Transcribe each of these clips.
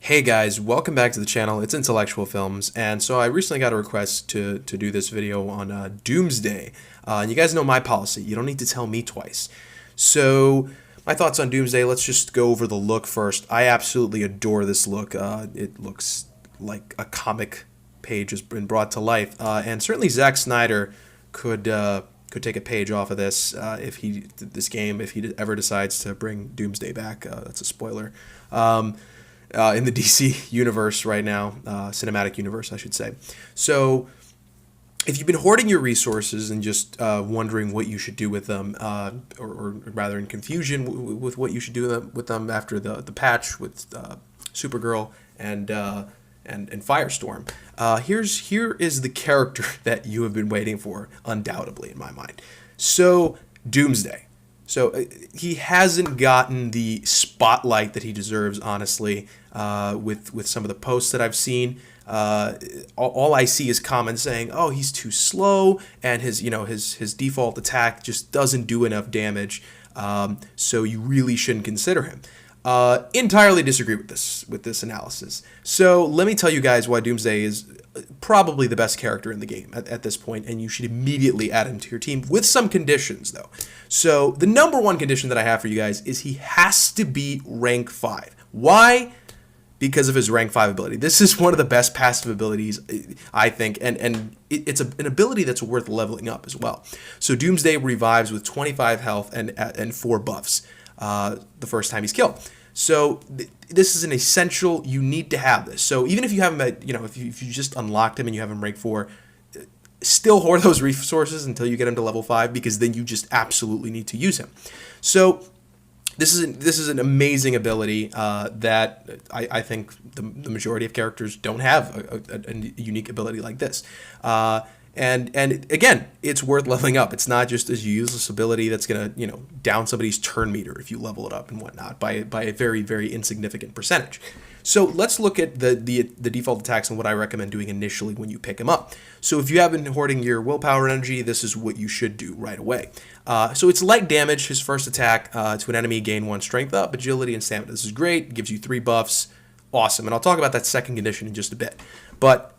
Hey guys, welcome back to the channel. It's Intellectual Films, and so I recently got a request to do this video on Doomsday. And you guys know my policy. You don't need to tell me twice. So my thoughts on Doomsday, let's just go over the look first. I absolutely adore this look. It looks like a comic page has been brought to life. And certainly Zack Snyder could take a page off of this if he ever decides to bring Doomsday back. That's a spoiler. In the DC universe right now, cinematic universe, I should say. So, if you've been hoarding your resources and just wondering what you should do with them, or rather in confusion with what you should do with them after the patch with Supergirl and Firestorm, here is the character that you have been waiting for, undoubtedly in my mind. So, Doomsday. So he hasn't gotten the spotlight that he deserves, honestly, with some of the posts that I've seen. All I see is comments saying, "Oh, he's too slow, and his default attack just doesn't do enough damage. So you really shouldn't consider him." Entirely disagree with this analysis. So let me tell you guys why Doomsday is probably the best character in the game at this point, and you should immediately add him to your team with some conditions, though. So the number one condition that I have for you guys is he has to be rank 5. Why? Because of his rank 5 ability. This is one of the best passive abilities, I think, and it's an ability that's worth leveling up as well. So Doomsday revives with 25 health and 4 buffs the first time he's killed. So this is an essential. You need to have this. So even if you haven't, if you just unlocked him and you have him rank 4, still hoard those resources until you get him to level 5, because then you just absolutely need to use him. So this is an amazing ability that I think the majority of characters don't have a unique ability like this. And again, it's worth leveling up. It's not just as you use this ability that's gonna down somebody's turn meter if you level it up and whatnot by a very, very insignificant percentage. So let's look at the default attacks and what I recommend doing initially when you pick him up. So if you have been hoarding your willpower energy, this is what you should do right away. So it's light damage. His first attack to an enemy, gain 1 strength up, agility, and stamina. This is great. Gives you 3 buffs. Awesome. And I'll talk about that second condition in just a bit. But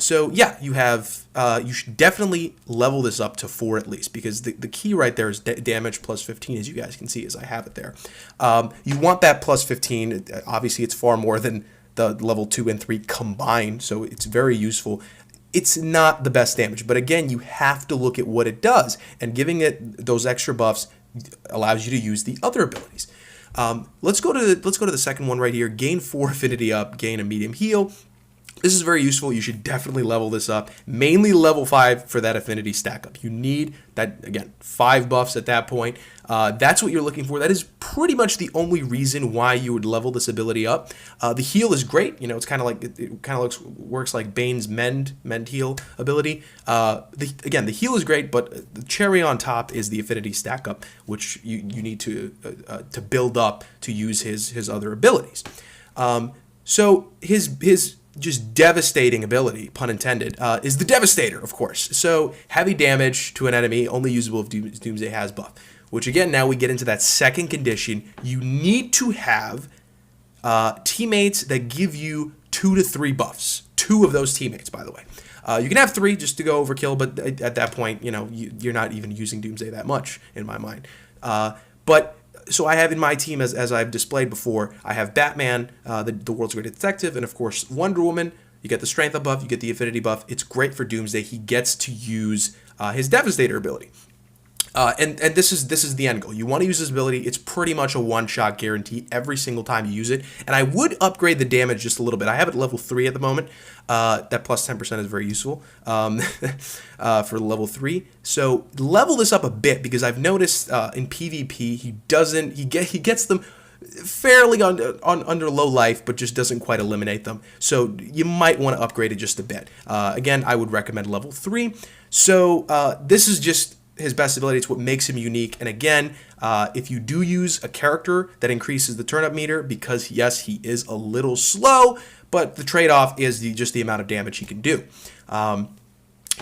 so yeah, you should definitely level this up to 4 at least, because the key right there is damage plus 15, as you guys can see as I have it there. You want that plus 15. Obviously, it's far more than the level 2 and 3 combined, so it's very useful. It's not the best damage, but again, you have to look at what it does, and giving it those extra buffs allows you to use the other abilities. Let's go to the second one right here. Gain 4 affinity up, gain a medium heal. This is very useful. You should definitely level this up. Mainly level 5 for that affinity stack up. You need that, again, 5 buffs at that point. That's what you're looking for. That is pretty much the only reason why you would level this ability up. The heal is great. It's kind of like works like Bane's mend heal ability. Again, the heal is great, but the cherry on top is the affinity stack up, which you need to build up to use his other abilities. So his just devastating ability, pun intended, is the Devastator, of course. So heavy damage to an enemy, only usable if Doomsday has buff. Which again, now we get into that second condition. You need to have teammates that give you 2 to 3 buffs. 2 of those teammates, by the way. You can have 3 just to go overkill, but at that point, you're not even using Doomsday that much, in my mind. So I have in my team, as I've displayed before, I have Batman, the world's greatest detective, and of course Wonder Woman. You get the strength buff, you get the affinity buff. It's great for Doomsday. He gets to use his Devastator ability. And this is the end goal. You want to use this ability. It's pretty much a one-shot guarantee every single time you use it. And I would upgrade the damage just a little bit. I have it at level 3 at the moment. That plus 10% is very useful for level 3. So level this up a bit, because I've noticed in PvP he gets them fairly under low life, but just doesn't quite eliminate them. So you might want to upgrade it just a bit. Again, I would recommend level 3. So this is just his best ability. It's what makes him unique. And again, if you do use a character that increases the turn-up meter, because yes, he is a little slow, but the trade-off is just the amount of damage he can do.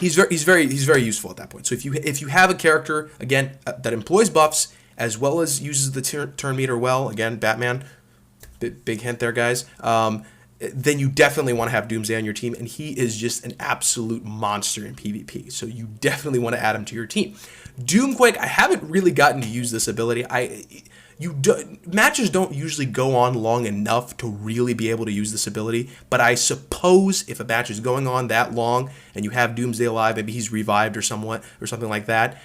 He's very useful at that point. So if you have a character again that employs buffs as well as uses the turn meter well, again, Batman, big hint there, guys. then you definitely want to have Doomsday on your team, and he is just an absolute monster in PvP. So you definitely want to add him to your team. Doomquake, I haven't really gotten to use this ability. Matches don't usually go on long enough to really be able to use this ability, but I suppose if a match is going on that long and you have Doomsday alive, maybe he's revived or something like that,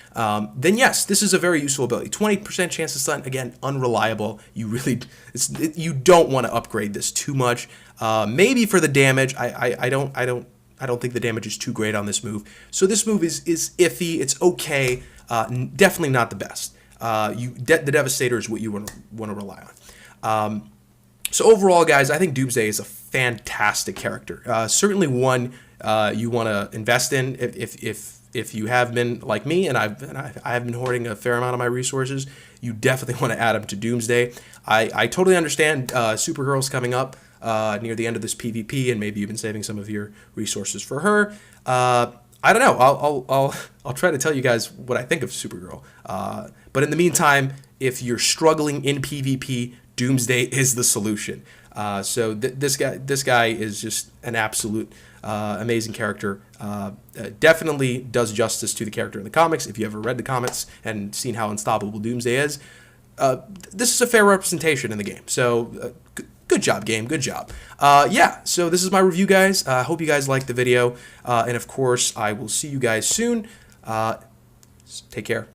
then yes, this is a very useful ability. 20% chance to stun, again, unreliable. You don't want to upgrade this too much. Maybe for the damage, I don't think the damage is too great on this move. So this move is iffy. It's okay. Definitely not the best. The Devastator is what you want to rely on. So overall, guys, I think Doomsday is a fantastic character. Certainly one you want to invest in if you have been like me, and I have been hoarding a fair amount of my resources. You definitely want to add them to Doomsday. I totally understand Supergirl's coming up near the end of this PvP, and maybe you've been saving some of your resources for her. I don't know. I'll try to tell you guys what I think of Supergirl. But in the meantime, if you're struggling in PvP, Doomsday is the solution. So this guy is just an absolute amazing character. Definitely does justice to the character in the comics. If you ever read the comics and seen how unstoppable Doomsday is, this is a fair representation in the game. So good job, game. Good job. Yeah, so this is my review, guys. I hope you guys liked the video. And of course, I will see you guys soon. Take care.